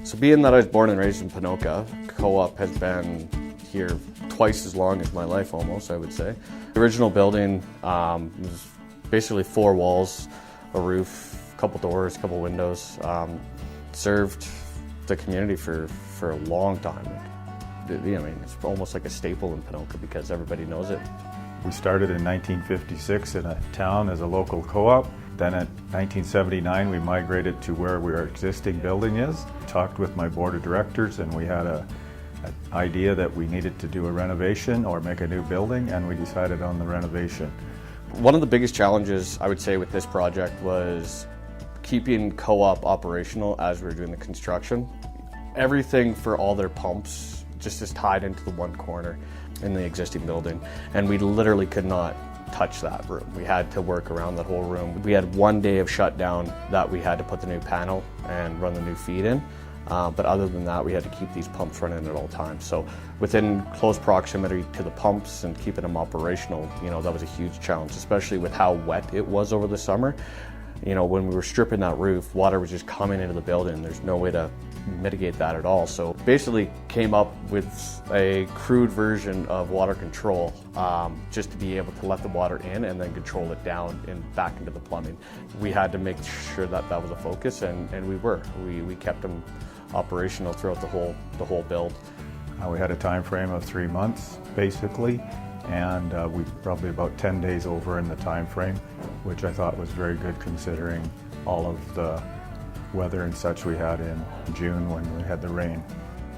So being that I was born and raised in Ponoka, Co-op has been here twice as long as my life almost, I would say. The original building was basically 4 walls, a roof, a couple doors, a couple windows. Served the community for a long time. I mean, it's almost like a staple in Ponoka because everybody knows it. We started in 1956 in a town as a local co-op. Then in 1979 we migrated to where our existing building is. Talked with my board of directors and we had an idea that we needed to do a renovation or make a new building, and we decided on the renovation. One of the biggest challenges I would say with this project was keeping Co-op operational as we were doing the construction. Everything for all their pumps just is tied into the one corner in the existing building, and we literally could not touch that room. We had to work around that whole room. We had 1 day of shutdown that we had to put the new panel and run the new feed in, but other than that we had to keep these pumps running at all times. So within close proximity to the pumps and keeping them operational, that was a huge challenge, especially with how wet it was over the summer. When we were stripping that roof, water was just coming into the building. There's no way to mitigate that at all. So basically came up with a crude version of water control, just to be able to let the water in and then control it down and back into the plumbing. We had to make sure that that was a focus, and we kept them operational throughout the whole build. We had a time frame of 3 months basically, and we probably about 10 days over in the time frame, which I thought was very good considering all of the weather and such we had in June when we had the rain.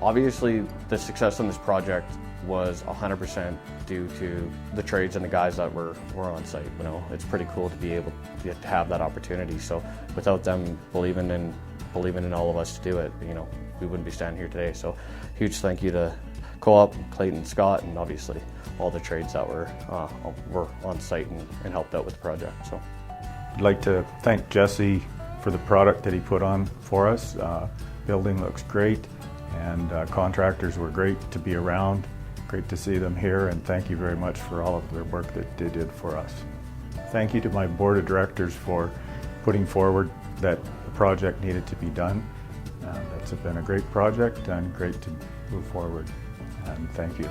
Obviously, the success on this project was 100% due to the trades and the guys that were on site. It's pretty cool to be able to have that opportunity. So without them believing in all of us to do it, we wouldn't be standing here today. So huge thank you to Co-op, Clayton, Scott, and obviously all the trades that were on site and helped out with the project. So I'd like to thank Jesse for the product that he put on for us. Building looks great, and contractors were great to be around. Great to see them here, and thank you very much for all of their work that they did for us. Thank you to my board of directors for putting forward that the project needed to be done. It's been a great project and great to move forward, and thank you.